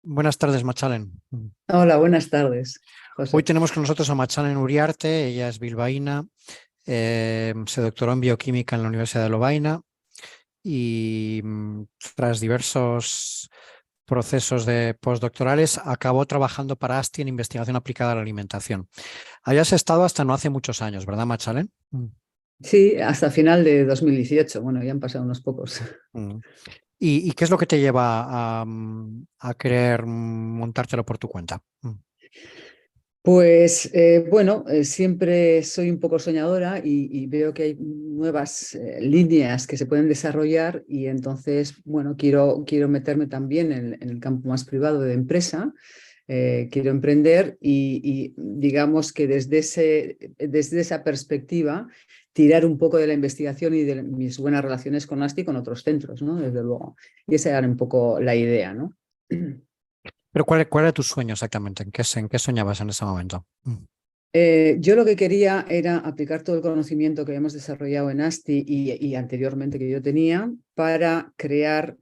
Buenas tardes, Machalen. Hola, buenas tardes, Hoy José. tenemos con nosotros a Machalen Uriarte, ella es bilbaína, se doctoró en bioquímica en la Universidad de Lovaina y tras diversos procesos de postdoctorales acabó trabajando para ASTI en investigación aplicada a la alimentación. Hayas estado hasta no hace muchos años, ¿verdad, Machalen? Sí, hasta final de 2018. Bueno, ya han pasado unos pocos. Mm. ¿Y qué es lo que te lleva a querer montártelo por tu cuenta? Pues bueno, siempre soy un poco soñadora y veo que hay nuevas líneas que se pueden desarrollar y entonces, bueno, quiero meterme también en el campo más privado de empresa. Quiero emprender y digamos que desde esa perspectiva tirar un poco de la investigación y de mis buenas relaciones con ASTI y con otros centros, ¿no? Desde luego. Y esa era un poco la idea, ¿no? Pero ¿cuál era tu sueño exactamente? ¿En qué soñabas en ese momento? Yo lo que quería era aplicar todo el conocimiento que habíamos desarrollado en ASTI y anteriormente que yo tenía para crear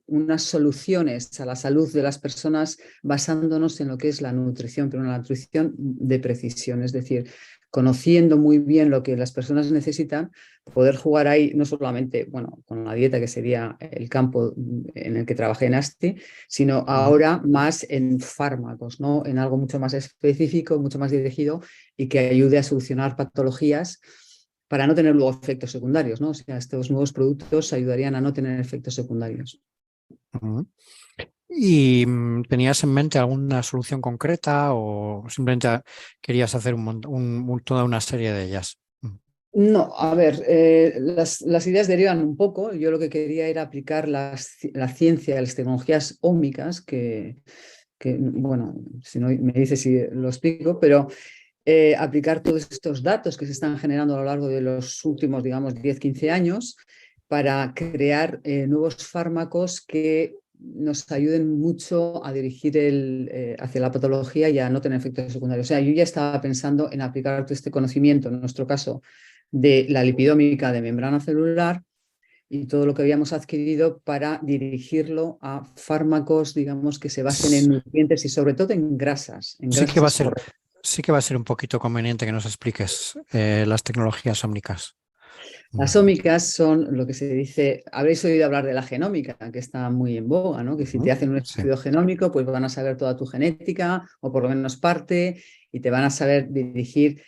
unas soluciones a la salud de las personas basándonos en lo que es la nutrición, pero una nutrición de precisión, es decir, conociendo muy bien lo que las personas necesitan, poder jugar ahí no solamente, bueno, con la dieta que sería el campo en el que trabajé en ASTI, sino Ujú. ahora más en fármacos, ¿no? En algo mucho más específico, mucho más dirigido y que ayude a solucionar patologías para no tener luego efectos secundarios, ¿no? O sea, estos nuevos productos ayudarían a no tener efectos secundarios. Ujú. ¿Y tenías en mente alguna solución concreta o simplemente querías hacer toda una serie de ellas? No, a ver, las ideas derivan un poco. Yo lo que quería era aplicar la ciencia, las tecnologías ómicas, bueno, si no me dices si lo explico, pero aplicar todos estos datos que se están generando a lo largo de los últimos, digamos, 10, 15 años para crear nuevos fármacos que nos ayuden mucho a dirigir hacia la patología y a no tener efectos secundarios. O sea, yo ya estaba pensando en aplicar todo este conocimiento, en nuestro caso, de la lipidómica de membrana celular y todo lo que habíamos adquirido para dirigirlo a fármacos, digamos, que se basen en S- nutrientes y sobre todo en Sí que va a grasas ser, correctas. sí que va a ser un poquito conveniente que nos expliques las tecnologías ómnicas. Las ómicas son lo que se dice, habréis oído hablar de la genómica, que está muy en boga, ¿no? Que si te Ujú. hacen un Sí. estudio genómico, pues van a saber toda tu genética, o por lo menos parte, y te van a saber dirigir,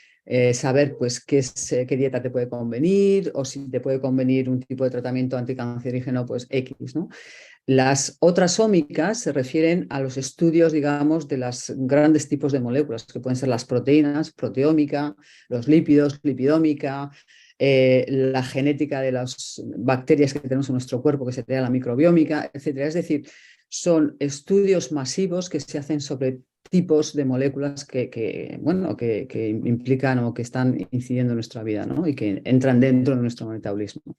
saber pues qué dieta te puede convenir, o si te puede convenir un tipo de tratamiento anticancerígeno, pues X, ¿no? Las otras ómicas se refieren a los estudios, digamos, de los grandes tipos de moléculas, que pueden ser las proteínas, proteómica, los lípidos, lipidómica, la genética de las bacterias que tenemos en nuestro cuerpo, que sería la microbiómica, etcétera. Es decir, son estudios masivos que se hacen sobre tipos de moléculas bueno, que implican o que están incidiendo en nuestra vida, ¿no? Y que entran dentro de nuestro metabolismo.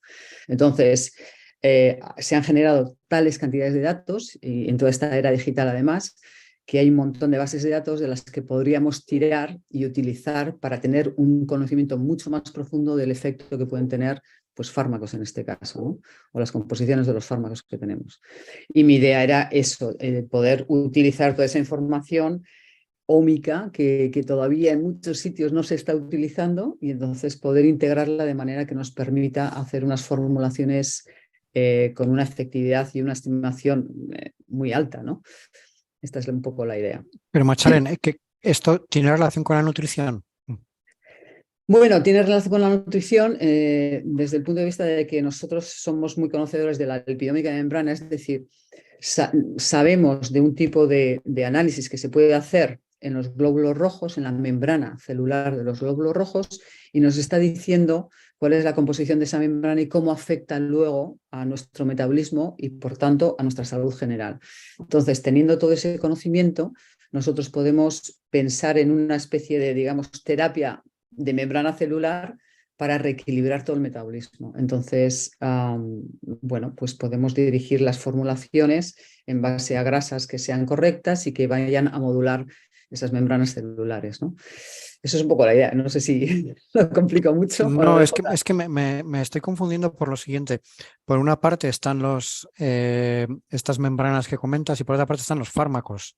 Entonces, se han generado tales cantidades de datos, y en toda esta era digital además, que hay un montón de bases de datos de las que podríamos tirar y utilizar para tener un conocimiento mucho más profundo del efecto que pueden tener pues, fármacos en este caso, ¿no? O las composiciones de los fármacos que tenemos. Y mi idea era eso, poder utilizar toda esa información ómica que todavía en muchos sitios no se está utilizando y entonces poder integrarla de manera que nos permita hacer unas formulaciones con una efectividad y una estimación muy alta, ¿no? Esta es un poco la idea. Pero Machalen, que esto tiene relación con la nutrición. Bueno, tiene relación con la nutrición desde el punto de vista de que nosotros somos muy conocedores de la lipidómica de membrana, es decir, sabemos de un tipo de análisis que se puede hacer en los glóbulos rojos, en la membrana celular de los glóbulos rojos, y nos está diciendo cuál es la composición de esa membrana y cómo afecta luego a nuestro metabolismo y, por tanto, a nuestra salud general. Entonces, teniendo todo ese conocimiento, nosotros podemos pensar en una especie de, digamos, terapia de membrana celular para reequilibrar todo el metabolismo. Entonces, bueno, pues podemos dirigir las formulaciones en base a grasas que sean correctas y que vayan a modular esas membranas celulares, ¿no? Eso es un poco la idea. No sé si lo complico mucho o lo No, dejo. es que me estoy confundiendo por lo siguiente. Por una parte están estas membranas que comentas y por otra parte están los fármacos.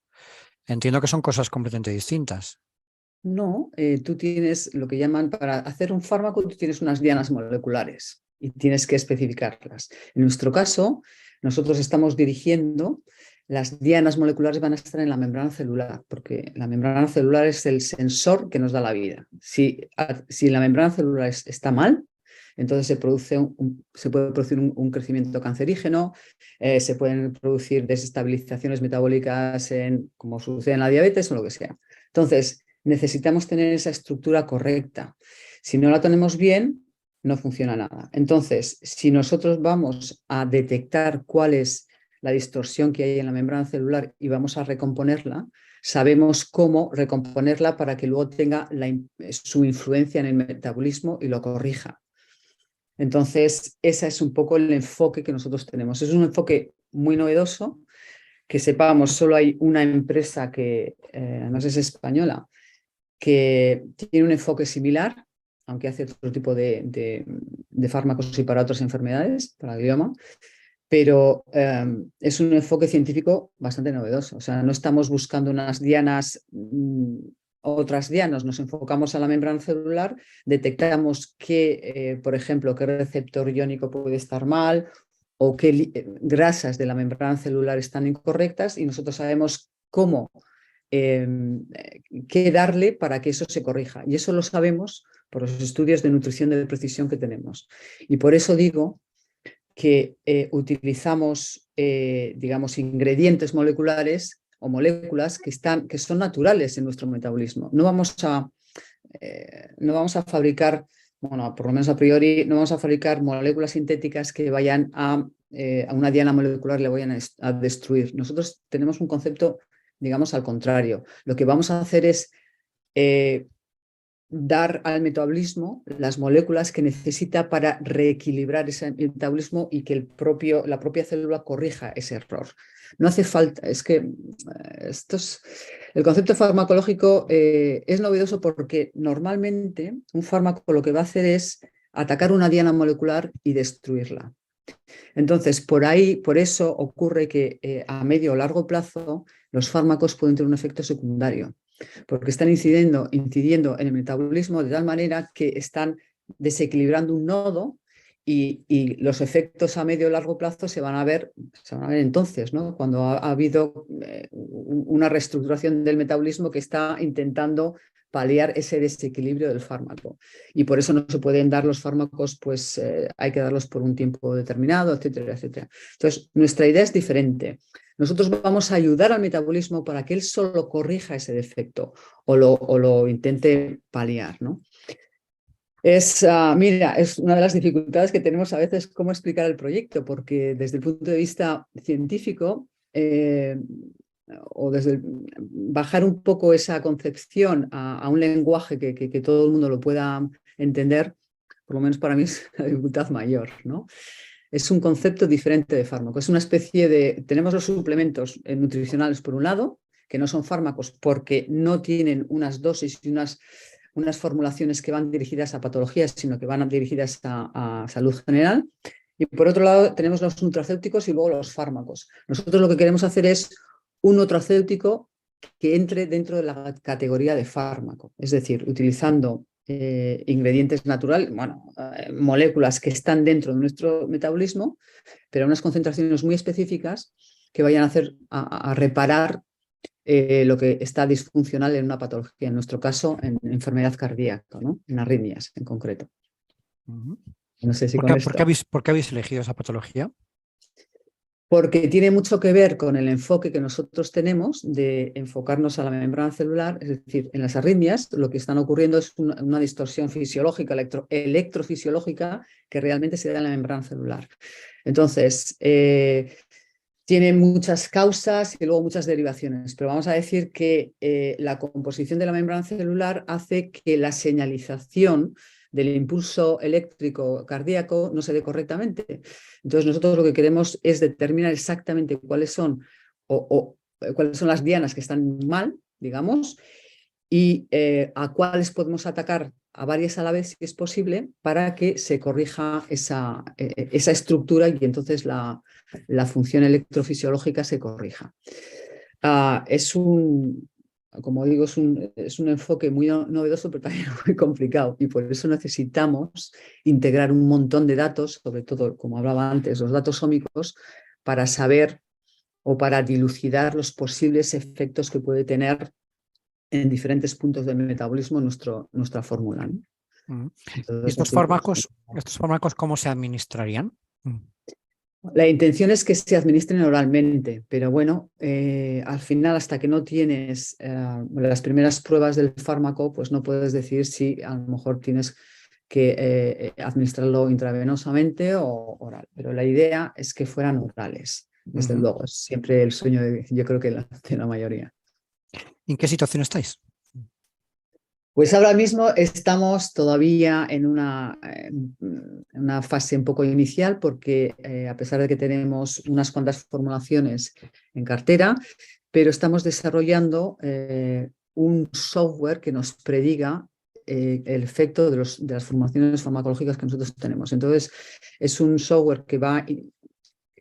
Entiendo que son cosas completamente distintas. No, tú tienes lo que llaman, para hacer un fármaco, tú tienes unas dianas moleculares y tienes que especificarlas. En nuestro caso, nosotros estamos dirigiendo, las dianas moleculares van a estar en la membrana celular, porque la membrana celular es el sensor que nos da la vida. Si la membrana celular está mal, entonces se puede producir un crecimiento cancerígeno, se pueden producir desestabilizaciones metabólicas como sucede en la diabetes o lo que sea. Entonces, necesitamos tener esa estructura correcta. Si no la tenemos bien, no funciona nada. Entonces, si nosotros vamos a detectar cuál es la distorsión que hay en la membrana celular y vamos a recomponerla, sabemos cómo recomponerla para que luego tenga su influencia en el metabolismo y lo corrija. Entonces, ese es un poco el enfoque que nosotros tenemos. Es un enfoque muy novedoso, que sepamos, solo hay una empresa que además es española, que tiene un enfoque similar, aunque hace otro tipo de fármacos y para otras enfermedades, para el glioma, pero es un enfoque científico bastante novedoso. O sea, no estamos buscando unas dianas, otras dianas, nos enfocamos a la membrana celular, detectamos qué, por ejemplo, qué receptor iónico puede estar mal o qué grasas de la membrana celular están incorrectas y nosotros sabemos cómo qué darle para que eso se corrija. Y eso lo sabemos por los estudios de nutrición de precisión que tenemos. Y por eso digo que utilizamos, digamos, ingredientes moleculares o moléculas que son naturales en nuestro metabolismo. No vamos a fabricar, bueno, por lo menos a priori, no vamos a fabricar moléculas sintéticas que vayan a una diana molecular le vayan a destruir. Nosotros tenemos un concepto, digamos, al contrario. Lo que vamos a hacer es dar al metabolismo las moléculas que necesita para reequilibrar ese metabolismo y que la propia célula corrija ese error. No hace falta, es que el concepto farmacológico es novedoso porque normalmente un fármaco lo que va a hacer es atacar una diana molecular y destruirla. Entonces, por eso ocurre que a medio o largo plazo los fármacos pueden tener un efecto secundario, porque están incidiendo en el metabolismo de tal manera que están desequilibrando un nodo y los efectos a medio o largo plazo se van a ver entonces, ¿no? Cuando ha habido una reestructuración del metabolismo que está intentando paliar ese desequilibrio del fármaco. Y por eso no se pueden dar los fármacos, pues hay que darlos por un tiempo determinado, etcétera, etcétera. Entonces, nuestra idea es diferente. Nosotros vamos a ayudar al metabolismo para que él solo corrija ese defecto o lo intente paliar, ¿no? Mira, es una de las dificultades que tenemos a veces cómo explicar el proyecto, porque desde el punto de vista científico o desde bajar un poco esa concepción a un lenguaje que todo el mundo lo pueda entender, por lo menos para mí es la dificultad mayor, ¿no? Es un concepto diferente de fármaco. Es una especie de... Tenemos los suplementos nutricionales por un lado, que no son fármacos porque no tienen unas dosis y unas formulaciones que van dirigidas a patologías, sino que van dirigidas a salud general. Y por otro lado tenemos los nutracéuticos y luego los fármacos. Nosotros lo que queremos hacer es un nutracéutico que entre dentro de la categoría de fármaco, es decir, utilizando ingredientes naturales, moléculas que están dentro de nuestro metabolismo, pero a unas concentraciones muy específicas que vayan a reparar lo que está disfuncional en una patología, en nuestro caso, en enfermedad cardíaca, ¿no? En arritmias en concreto. No sé si con esto. ¿Por qué habéis elegido esa patología? Porque tiene mucho que ver con el enfoque que nosotros tenemos de enfocarnos a la membrana celular, es decir, en las arritmias lo que están ocurriendo es una distorsión fisiológica, electrofisiológica, que realmente se da en la membrana celular. Entonces, tiene muchas causas y luego muchas derivaciones, pero vamos a decir que la composición de la membrana celular hace que la señalización del impulso eléctrico cardíaco no se dé correctamente. Entonces nosotros lo que queremos es determinar exactamente cuáles son las dianas que están mal digamos, y a cuáles podemos atacar a varias a la vez, si es posible, para que se corrija esa estructura y entonces la función electrofisiológica se corrija. Como digo, es un enfoque muy novedoso, pero también muy complicado, y por eso necesitamos integrar un montón de datos, sobre todo, como hablaba antes, los datos ómicos, para saber o para dilucidar los posibles efectos que puede tener en diferentes puntos del metabolismo nuestra fórmula, ¿no? ¿Y estos fármacos cómo se administrarían? La intención es que se administren oralmente, pero bueno, al final, hasta que no tienes las primeras pruebas del fármaco, pues no puedes decir si a lo mejor tienes que administrarlo intravenosamente o oral. Pero la idea es que fueran orales, desde luego. Es siempre el sueño, yo creo que de la mayoría. ¿En qué situación estáis? Pues ahora mismo estamos todavía en una fase un poco inicial, porque a pesar de que tenemos unas cuantas formulaciones en cartera, pero estamos desarrollando un software que nos prediga el efecto de las formulaciones farmacológicas que nosotros tenemos. Entonces, es un software que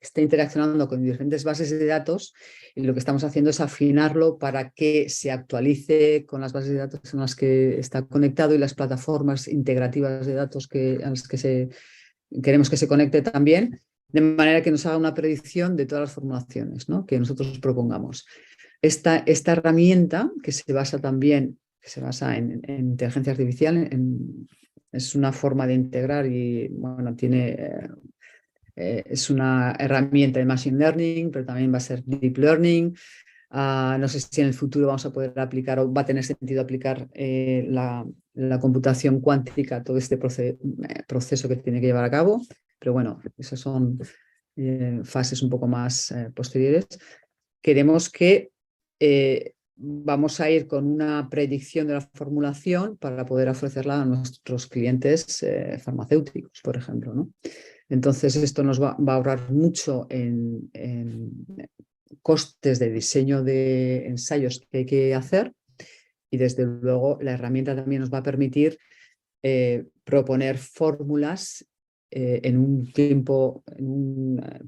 está interaccionando con diferentes bases de datos, y lo que estamos haciendo es afinarlo para que se actualice con las bases de datos en las que está conectado y las plataformas integrativas de datos a las que queremos que se conecte también, de manera que nos haga una predicción de todas las formulaciones, ¿no?, que nosotros propongamos. Esta herramienta, que se basa en inteligencia artificial, es una forma de integrar y, bueno, es una herramienta de Machine Learning, pero también va a ser Deep Learning. No sé si en el futuro vamos a poder aplicar, o va a tener sentido aplicar la computación cuántica a todo este proceso que tiene que llevar a cabo. Pero bueno, esas son fases un poco más posteriores. Queremos que vamos a ir con una predicción de la formulación para poder ofrecerla a nuestros clientes farmacéuticos, por ejemplo, ¿no? Entonces, esto nos va a ahorrar mucho en costes de diseño de ensayos que hay que hacer, y desde luego la herramienta también nos va a permitir proponer fórmulas en un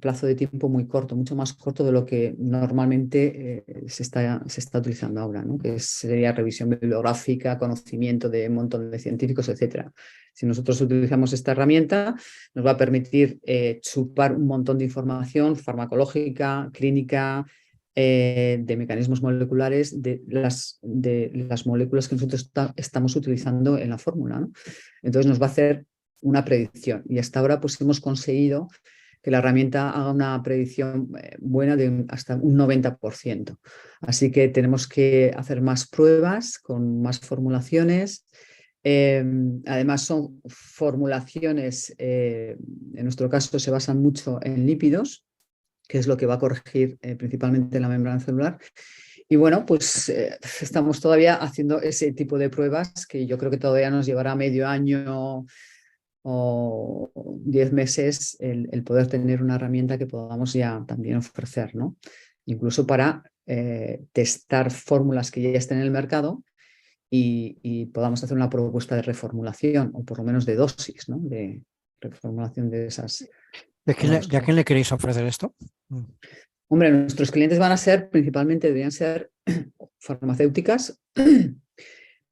plazo de tiempo muy corto, mucho más corto de lo que normalmente se está utilizando ahora, ¿no?, que sería revisión bibliográfica, conocimiento de un montón de científicos, etc. Si nosotros utilizamos esta herramienta, nos va a permitir chupar un montón de información farmacológica, clínica, de mecanismos moleculares, de las moléculas que nosotros estamos utilizando en la fórmula, ¿no? Entonces nos va a hacer una predicción, y hasta ahora pues hemos conseguido que la herramienta haga una predicción buena de hasta un 90%. Así que tenemos que hacer más pruebas con más formulaciones. Además, son formulaciones, en nuestro caso se basan mucho en lípidos, que es lo que va a corregir principalmente la membrana celular. Y bueno, pues estamos todavía haciendo ese tipo de pruebas, que yo creo que todavía nos llevará medio año o 10 meses el poder tener una herramienta que podamos ya también ofrecer, ¿no? Incluso para testar fórmulas que ya estén en el mercado y podamos hacer una propuesta de reformulación, o por lo menos de dosis, ¿no?, de reformulación de esas. ¿De a quién le queréis ofrecer esto? Hombre, nuestros clientes deberían ser farmacéuticas,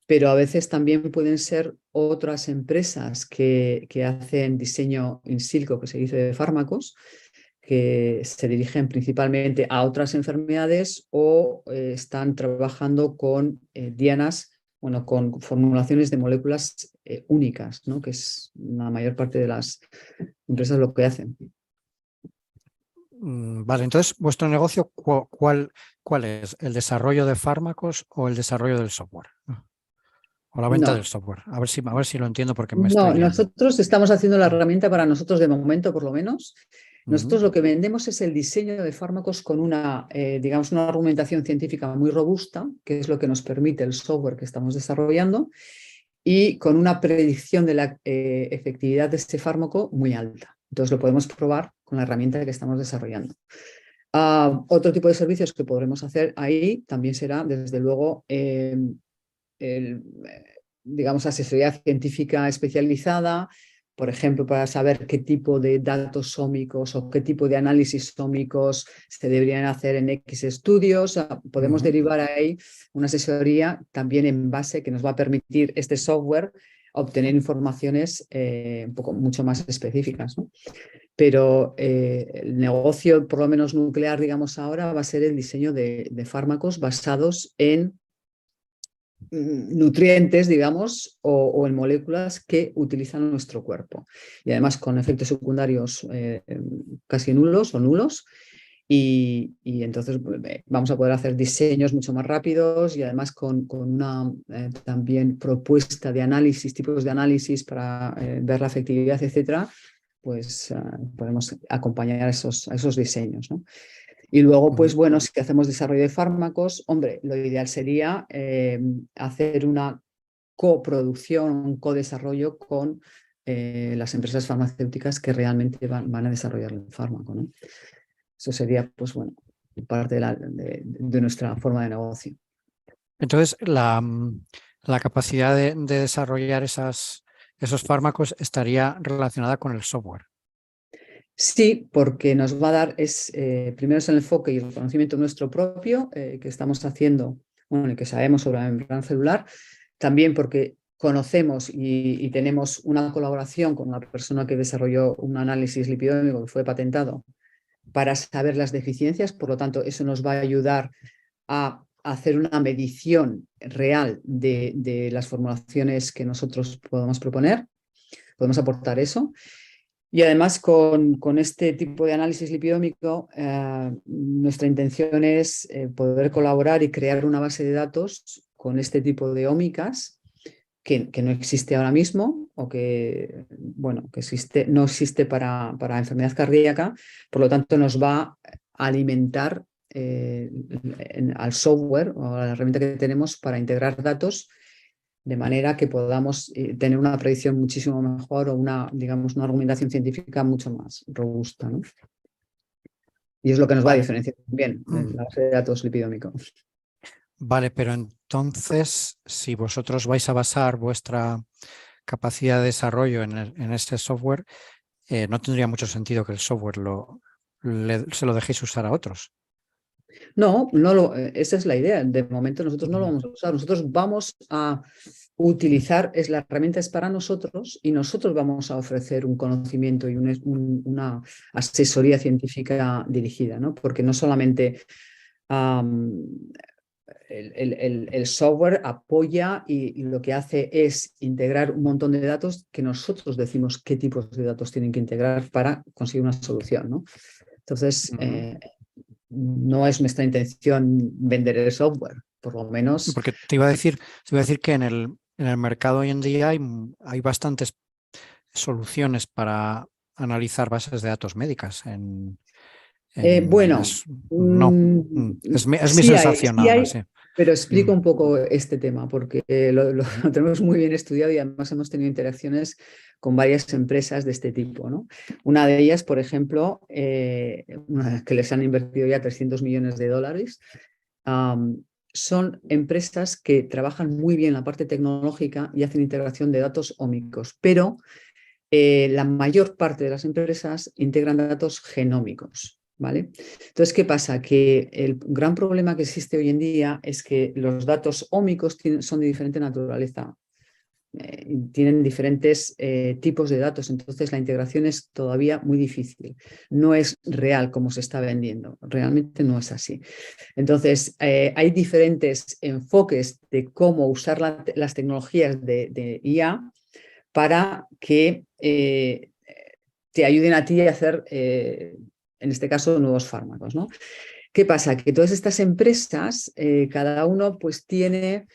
pero a veces también pueden ser otras empresas que hacen diseño in silico, que se dice, de fármacos, que se dirigen principalmente a otras enfermedades, o están trabajando con dianas, bueno, con formulaciones de moléculas únicas, ¿no?, que es la mayor parte de las empresas lo que hacen. Vale, entonces, ¿vuestro negocio cuál es? ¿El desarrollo de fármacos o el desarrollo del software? O la venta del software. A ver si lo entiendo, porque me estoy liando. Nosotros estamos haciendo la herramienta para nosotros, de momento, por lo menos. Nosotros lo que vendemos es el diseño de fármacos con una argumentación científica muy robusta, que es lo que nos permite el software que estamos desarrollando, y con una predicción de la efectividad de este fármaco muy alta. Entonces lo podemos probar con la herramienta que estamos desarrollando. Otro tipo de servicios que podremos hacer ahí también será, desde luego, digamos, asesoría científica especializada, por ejemplo, para saber qué tipo de datos ómicos o qué tipo de análisis ómicos se deberían hacer en X estudios. Podemos derivar ahí una asesoría también en base que nos va a permitir este software obtener informaciones un poco mucho más específicas, ¿no? Pero el negocio, por lo menos nuclear, digamos ahora, va a ser el diseño de fármacos basados en nutrientes, digamos, o en moléculas que utilizan nuestro cuerpo. Y además con efectos secundarios casi nulos o nulos. Y entonces vamos a poder hacer diseños mucho más rápidos y además con una también propuesta de análisis, tipos de análisis para ver la efectividad, etcétera, pues podemos acompañar a esos diseños, ¿no? Y luego, pues bueno, si hacemos desarrollo de fármacos, hombre, lo ideal sería hacer una coproducción, un co-desarrollo con las empresas farmacéuticas que realmente van a desarrollar el fármaco, ¿no? Eso sería, pues bueno, parte de nuestra forma de negocio. Entonces, la capacidad de desarrollar esos fármacos estaría relacionada con el software. Sí, porque nos va a dar, primero es el enfoque y el conocimiento nuestro propio que estamos haciendo, bueno, y que sabemos sobre la membrana celular, también porque conocemos y tenemos una colaboración con una persona que desarrolló un análisis lipidómico que fue patentado para saber las deficiencias, por lo tanto, eso nos va a ayudar a hacer una medición real de las formulaciones que nosotros podemos proponer, podemos aportar eso. Y además con este tipo de análisis lipidómico, nuestra intención es poder colaborar y crear una base de datos con este tipo de ómicas que no existe ahora mismo o que, bueno, que no existe para enfermedad cardíaca, por lo tanto nos va a alimentar al software o a la herramienta que tenemos para integrar datos de manera que podamos tener una predicción muchísimo mejor o digamos, una argumentación científica mucho más robusta, ¿no? Y es lo que nos va a diferenciar también en la base de datos lipidómico. Vale, pero entonces, si vosotros vais a basar vuestra capacidad de desarrollo en este software, no tendría mucho sentido que el software se lo dejéis usar a otros. No, esa es la idea. De momento nosotros no lo vamos a usar. Nosotros vamos a utilizar, la herramienta es para nosotros y nosotros vamos a ofrecer un conocimiento y una asesoría científica dirigida, ¿no? Porque no solamente el software apoya y lo que hace es integrar un montón de datos que nosotros decimos qué tipos de datos tienen que integrar para conseguir una solución, ¿no? Entonces, no es nuestra intención vender el software, por lo menos. Porque te iba a decir que en el mercado hoy en día hay bastantes soluciones para analizar bases de datos médicas. Bueno, es mi sí sensación sí nada hay, más. Sí. pero explico un poco este tema porque lo tenemos muy bien estudiado y además hemos tenido interacciones con varias empresas de este tipo, ¿no? Una de ellas, por ejemplo, que les han invertido ya 300 millones de dólares, son empresas que trabajan muy bien la parte tecnológica y hacen integración de datos ómicos, pero la mayor parte de las empresas integran datos genómicos, ¿vale? Entonces, ¿qué pasa? Que el gran problema que existe hoy en día es que los datos ómicos son de diferente naturaleza, tienen diferentes tipos de datos, entonces la integración es todavía muy difícil. No es real como se está vendiendo, realmente no es así. Entonces, hay diferentes enfoques de cómo usar las tecnologías de IA para que te ayuden a ti a hacer, en este caso, nuevos fármacos, ¿no? ¿Qué pasa? Que todas estas empresas, cada uno pues tiene,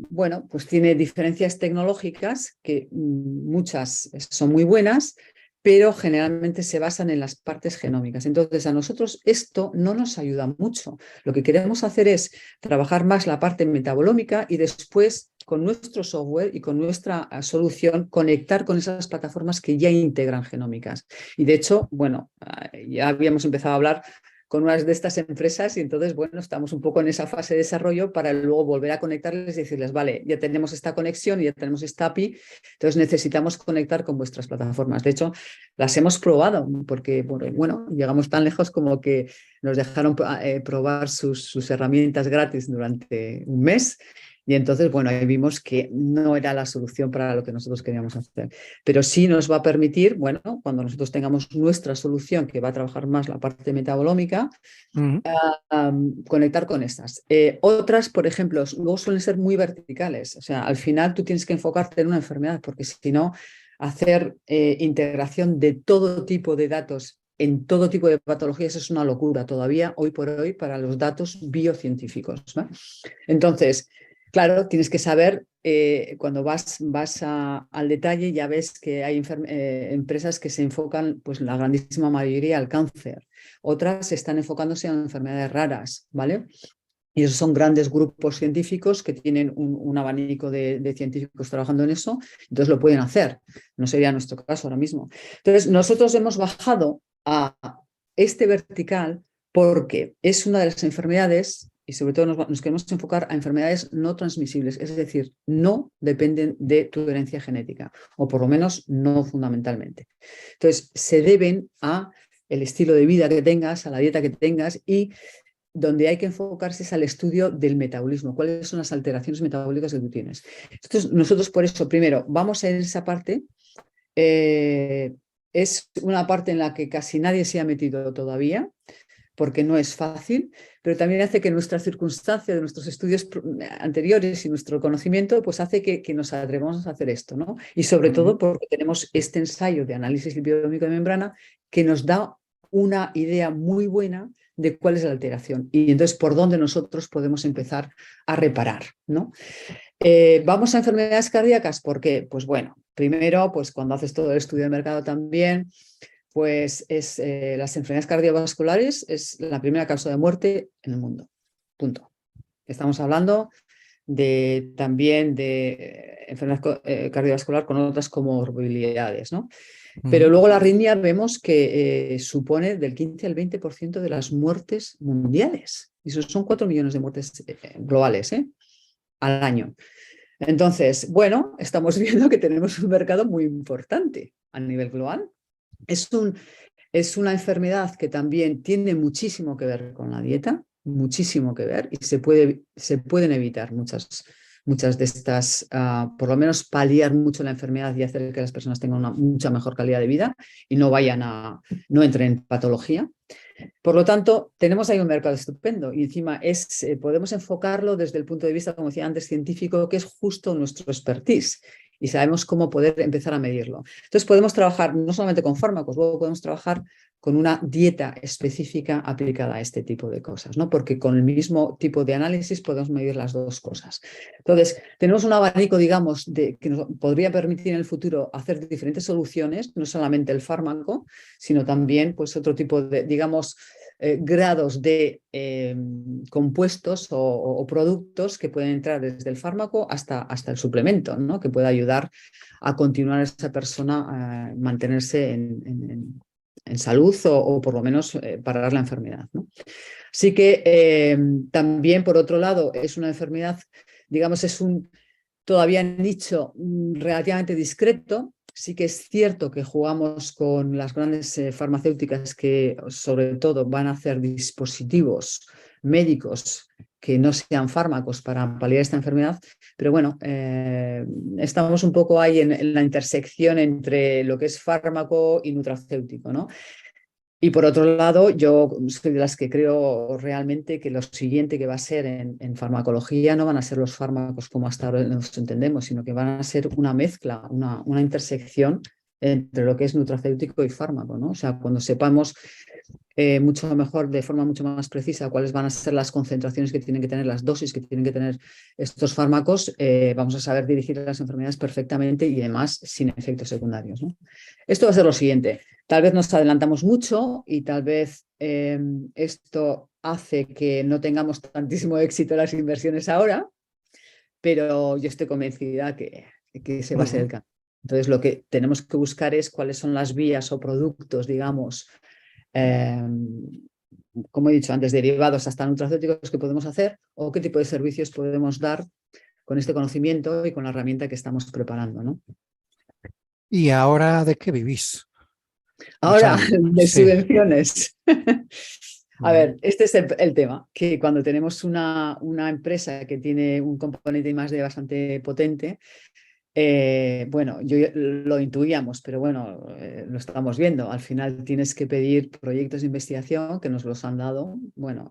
bueno, pues tiene diferencias tecnológicas que muchas son muy buenas, pero generalmente se basan en las partes genómicas. Entonces, a nosotros esto no nos ayuda mucho. Lo que queremos hacer es trabajar más la parte metabolómica y después con nuestro software y con nuestra solución, conectar con esas plataformas que ya integran genómicas. Y de hecho, bueno, ya habíamos empezado a hablar con unas de estas empresas y entonces, bueno, estamos un poco en esa fase de desarrollo para luego volver a conectarles y decirles, vale, ya tenemos esta conexión y ya tenemos esta API, entonces necesitamos conectar con vuestras plataformas. De hecho, las hemos probado porque, bueno, llegamos tan lejos como que nos dejaron probar sus herramientas gratis durante un mes. Y entonces, bueno, ahí vimos que no era la solución para lo que nosotros queríamos hacer. Pero sí nos va a permitir, bueno, cuando nosotros tengamos nuestra solución, que va a trabajar más la parte metabolómica, conectar con estas. Otras, por ejemplo, luego suelen ser muy verticales. O sea, al final tú tienes que enfocarte en una enfermedad, porque si no, hacer integración de todo tipo de datos en todo tipo de patologías es una locura todavía, hoy por hoy, para los datos biocientíficos, ¿no? Entonces, claro, tienes que saber, cuando vas al detalle, ya ves que hay empresas que se enfocan, pues la grandísima mayoría, al cáncer. Otras están enfocándose en enfermedades raras, ¿vale? Y esos son grandes grupos científicos que tienen un abanico de científicos trabajando en eso, entonces lo pueden hacer. No sería nuestro caso ahora mismo. Entonces, nosotros hemos bajado a este vertical porque es una de las enfermedades, y sobre todo nos queremos enfocar a enfermedades no transmisibles, es decir, no dependen de tu herencia genética, o por lo menos no fundamentalmente. Entonces, se deben a el estilo de vida que tengas, a la dieta que tengas, y donde hay que enfocarse es al estudio del metabolismo, cuáles son las alteraciones metabólicas que tú tienes. Entonces, nosotros por eso, primero, vamos a ir en esa parte. Es una parte en la que casi nadie se ha metido todavía, porque no es fácil, pero también hace que nuestra circunstancia de nuestros estudios anteriores y nuestro conocimiento, pues hace que nos atrevamos a hacer esto, ¿no? Y sobre todo porque tenemos este ensayo de análisis lipidomico de membrana que nos da una idea muy buena de cuál es la alteración y entonces por dónde nosotros podemos empezar a reparar, ¿no? Vamos a enfermedades cardíacas, ¿por qué? Pues bueno, primero, pues cuando haces todo el estudio de mercado también, pues las enfermedades cardiovasculares es la primera causa de muerte en el mundo. Punto. Estamos hablando también de enfermedad cardiovascular con otras comorbilidades, ¿no? Pero luego la arritmia vemos que supone del 15 al 20% de las muertes mundiales. Y eso son 4 millones de muertes globales al año. Entonces, bueno, estamos viendo que tenemos un mercado muy importante a nivel global. Es una enfermedad que también tiene muchísimo que ver con la dieta, muchísimo que ver, y se pueden evitar muchas de estas, por lo menos paliar mucho la enfermedad y hacer que las personas tengan una mucha mejor calidad de vida y no entren en patología. Por lo tanto, tenemos ahí un mercado estupendo y encima podemos enfocarlo desde el punto de vista, como decía antes, científico, que es justo nuestro expertise y sabemos cómo poder empezar a medirlo. Entonces podemos trabajar no solamente con fármacos, luego podemos trabajar con una dieta específica aplicada a este tipo de cosas, ¿no? Porque con el mismo tipo de análisis podemos medir las dos cosas. Entonces, tenemos un abanico, digamos, que nos podría permitir en el futuro hacer diferentes soluciones, no solamente el fármaco, sino también pues, otro tipo de, digamos, grados de compuestos o productos que pueden entrar desde el fármaco hasta el suplemento, ¿no? Que pueda ayudar a continuar a esa persona a mantenerse en salud o por lo menos parar la enfermedad, ¿no? Así que también, por otro lado, es una enfermedad, digamos, es un todavía nicho relativamente discreto. Sí que es cierto que jugamos con las grandes farmacéuticas que sobre todo van a hacer dispositivos médicos que no sean fármacos para paliar esta enfermedad, pero bueno, estamos un poco ahí en la intersección entre lo que es fármaco y nutracéutico, ¿no? Y por otro lado, yo soy de las que creo realmente que lo siguiente que va a ser en farmacología no van a ser los fármacos como hasta ahora nos entendemos, sino que van a ser una mezcla, una intersección entre lo que es nutracéutico y fármaco, ¿no? O sea, cuando sepamos mucho mejor, de forma mucho más precisa, cuáles van a ser las concentraciones que tienen que tener, las dosis que tienen que tener estos fármacos, vamos a saber dirigir las enfermedades perfectamente y además sin efectos secundarios, ¿no? Esto va a ser lo siguiente. Tal vez nos adelantamos mucho y tal vez esto hace que no tengamos tantísimo éxito en las inversiones ahora, pero yo estoy convencida que ese va a ser el camino. Entonces, lo que tenemos que buscar es cuáles son las vías o productos, digamos, como he dicho antes, derivados hasta nutracéuticos que podemos hacer o qué tipo de servicios podemos dar con este conocimiento y con la herramienta que estamos preparando, ¿no? ¿Y ahora de qué vivís? O Ahora, sea, de sí. subvenciones. A ver, este es el tema, que cuando tenemos una empresa que tiene un componente I+D bastante potente, bueno, yo lo intuíamos, pero bueno, lo estamos viendo. Al final tienes que pedir proyectos de investigación que nos los han dado. Bueno,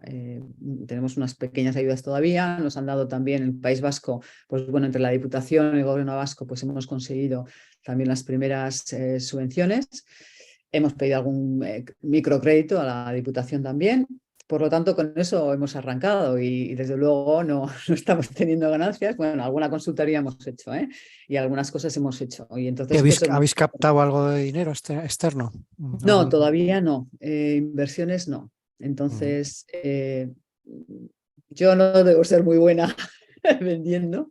tenemos unas pequeñas ayudas todavía. Nos han dado también en el País Vasco, pues bueno, entre la Diputación y el Gobierno vasco, pues hemos conseguido también las primeras subvenciones. Hemos pedido algún microcrédito a la Diputación también. Por lo tanto, con eso hemos arrancado y desde luego no estamos teniendo ganancias. Bueno, alguna consultoría hemos hecho, ¿eh? Y algunas cosas hemos hecho. Y ¿Y entonces, pues habéis captado algo de dinero externo? no, todavía no. Inversiones no. Ujú. Entonces, yo no debo ser muy buena vendiendo,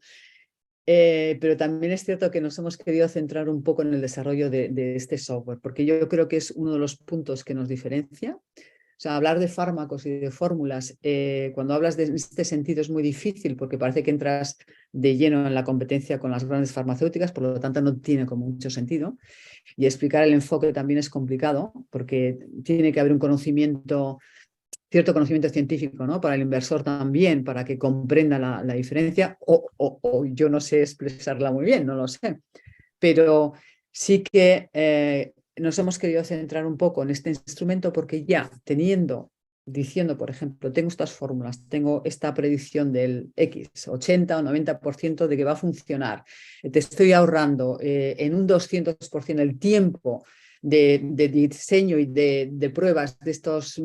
pero también es cierto que nos hemos querido centrar un poco en el desarrollo de este software, porque yo creo que es uno de los puntos que nos diferencia. O sea, hablar de fármacos y de fórmulas, cuando hablas de este sentido es muy difícil porque parece que entras de lleno en la competencia con las grandes farmacéuticas, por lo tanto no tiene como mucho sentido. Y explicar el enfoque también es complicado porque tiene que haber un conocimiento, cierto conocimiento científico, ¿no? Para el inversor también, para que comprenda la diferencia, o yo no sé expresarla muy bien, no lo sé. Pero sí que nos hemos querido centrar un poco en este instrumento porque ya diciendo, por ejemplo, tengo estas fórmulas, tengo esta predicción del X, 80 o 90% de que va a funcionar, te estoy ahorrando en un 200% el tiempo de diseño y de pruebas de estas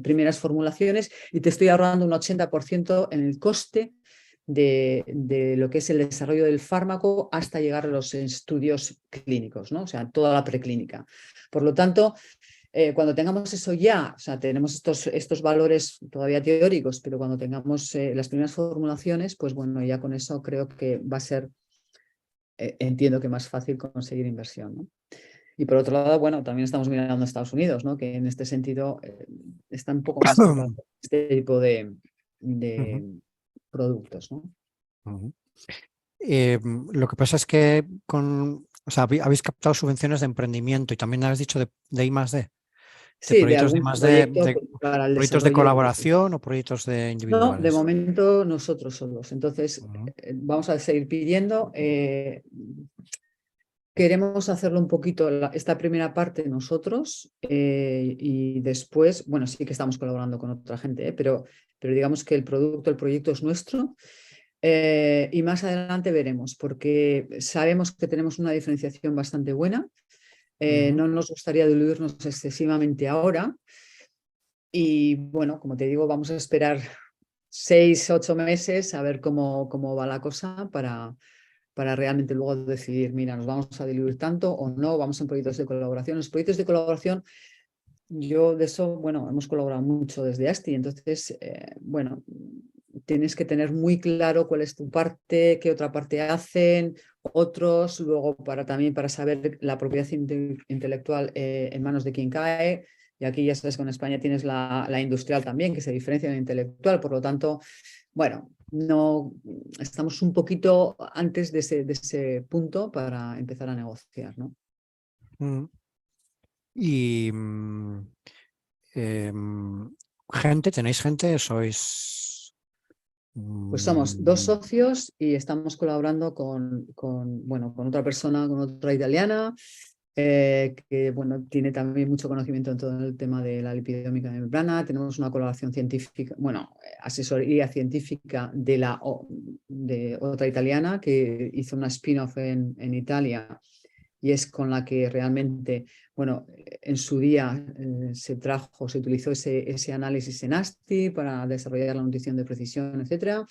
primeras formulaciones y te estoy ahorrando un 80% en el coste de lo que es el desarrollo del fármaco hasta llegar a los estudios clínicos, ¿no? O sea, toda la preclínica. Por lo tanto, cuando tengamos eso ya, o sea, tenemos estos valores todavía teóricos, pero cuando tengamos las primeras formulaciones, pues bueno, ya con eso creo que va a ser, entiendo que más fácil conseguir inversión, ¿no? Y por otro lado, bueno, también estamos mirando a Estados Unidos, ¿no? Que en este sentido está un poco más preparado este tipo de Ujú, productos, ¿no? ujú. Lo que pasa es que o sea, habéis captado subvenciones de emprendimiento y también habéis dicho de I+D, de Sí, de proyectos de algún I+D, proyecto para el proyectos de desarrollo. colaboración o proyectos de No, de individuales. momento nosotros solos. Entonces, Ujú, vamos a seguir pidiendo. Queremos hacerlo un poquito esta primera parte nosotros y después, bueno, sí que estamos colaborando con otra gente, pero digamos que el proyecto es nuestro. Y más adelante veremos, porque sabemos que tenemos una diferenciación bastante buena. ujú. No nos gustaría diluirnos excesivamente ahora. Y bueno, como te digo, vamos a esperar 6, 8 meses a ver cómo va la cosa para realmente luego decidir, mira, nos vamos a diluir tanto o no, vamos en proyectos de colaboración. Los proyectos de colaboración, yo de eso, bueno, hemos colaborado mucho desde ASTI, entonces, bueno, tienes que tener muy claro cuál es tu parte, qué otra parte hacen otros, luego también para saber la propiedad intelectual en manos de quién cae. Y aquí ya sabes que en España tienes la industrial también, que se diferencia de la intelectual. Por lo tanto, bueno, no estamos un poquito antes de ese punto para empezar a negociar, ¿no? Mm. Y ¿tenéis gente? ¿Sois? Pues somos dos mm, socios y estamos colaborando bueno, con otra persona, con otra italiana, que bueno, tiene también mucho conocimiento en todo el tema de la lipidomica de membrana. Tenemos una colaboración científica, bueno, asesoría científica de otra italiana que hizo una spin-off en Italia y es con la que realmente, bueno, en su día se utilizó ese análisis en ASTI para desarrollar la nutrición de precisión, etcétera.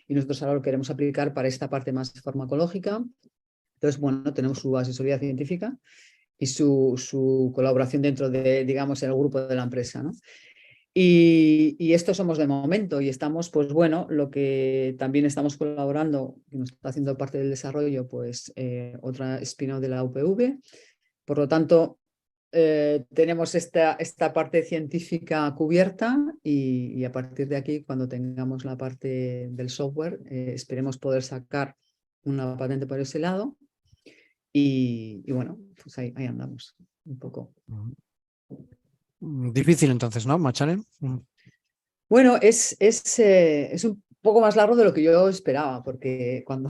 Y nosotros ahora lo queremos aplicar para esta parte más farmacológica. Entonces, bueno, tenemos su asesoría científica y su colaboración dentro de, digamos, el grupo de la empresa, ¿no? Y esto somos de momento y estamos, pues bueno, lo que también estamos colaborando, que nos está haciendo parte del desarrollo, pues otra spin-off de la UPV. Por lo tanto, tenemos esta parte científica cubierta y a partir de aquí, cuando tengamos la parte del software, esperemos poder sacar una patente por ese lado y bueno, pues ahí andamos un poco. Difícil entonces, ¿no, Machalen? Bueno, es un poco más largo de lo que yo esperaba, porque cuando,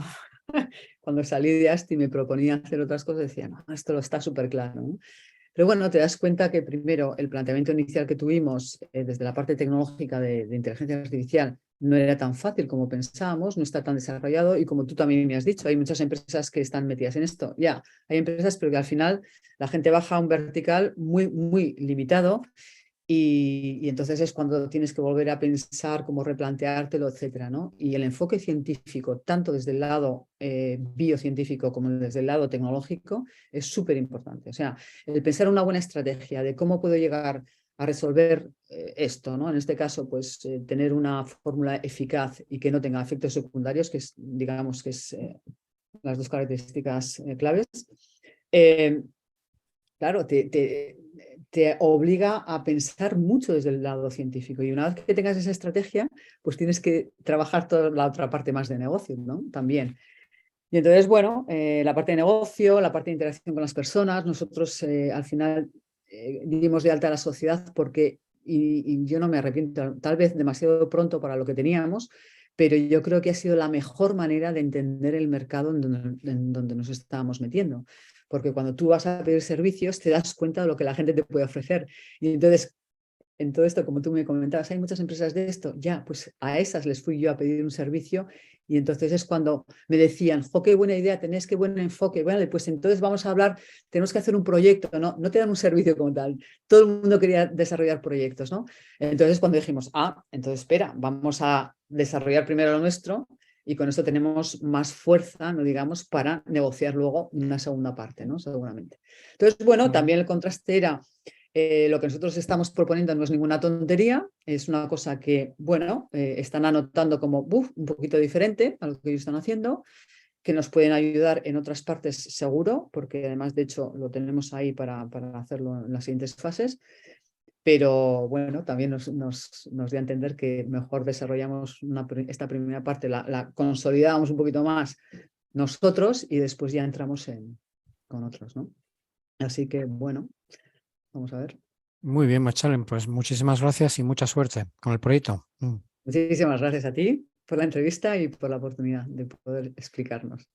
cuando salí de ASTI y me proponía hacer otras cosas, decía, no, esto lo está súper claro, ¿no? Pero bueno, te das cuenta que primero el planteamiento inicial que tuvimos desde la parte tecnológica de inteligencia artificial no era tan fácil como pensábamos, no está tan desarrollado y como tú también me has dicho, hay muchas empresas que están metidas en esto. Ya, hay empresas, pero que al final la gente baja a un vertical muy, muy limitado y entonces es cuando tienes que volver a pensar, cómo replanteártelo, etcétera, ¿no? Y el enfoque científico, tanto desde el lado biocientífico como desde el lado tecnológico, es súper importante. O sea, el pensar una buena estrategia de cómo puedo llegar a resolver esto, ¿no? En este caso, pues tener una fórmula eficaz y que no tenga efectos secundarios, que es, digamos, que es las dos características claves. Claro, te obliga a pensar mucho desde el lado científico y una vez que tengas esa estrategia, pues tienes que trabajar toda la otra parte más de negocio, ¿no? También. Y entonces, bueno, la parte de negocio, la parte de interacción con las personas, nosotros al final dimos de alta a la sociedad porque, y yo no me arrepiento, tal vez demasiado pronto para lo que teníamos, pero yo creo que ha sido la mejor manera de entender el mercado en donde nos estábamos metiendo. Porque cuando tú vas a pedir servicios, te das cuenta de lo que la gente te puede ofrecer. Y entonces, en todo esto, como tú me comentabas, hay muchas empresas de esto, ya, pues a esas les fui yo a pedir un servicio y entonces es cuando me decían, jo, qué buena idea, tenés qué buen enfoque, bueno, pues entonces vamos a hablar, tenemos que hacer un proyecto, no te dan un servicio como tal, todo el mundo quería desarrollar proyectos, ¿no? Entonces cuando dijimos, entonces espera, vamos a desarrollar primero lo nuestro y con esto tenemos más fuerza, no digamos, para negociar luego una segunda parte, ¿no? Seguramente. Entonces, bueno, también el contraste era lo que nosotros estamos proponiendo no es ninguna tontería, es una cosa que, bueno, están anotando como un poquito diferente a lo que ellos están haciendo, que nos pueden ayudar en otras partes seguro, porque además, de hecho, lo tenemos ahí para hacerlo en las siguientes fases. Pero bueno, también nos dio a entender que mejor desarrollamos esta primera parte, la consolidamos un poquito más nosotros y después ya entramos con otros, ¿no? Así que bueno, vamos a ver. Muy bien, Machalen, pues muchísimas gracias y mucha suerte con el proyecto. Muchísimas gracias a ti por la entrevista y por la oportunidad de poder explicarnos.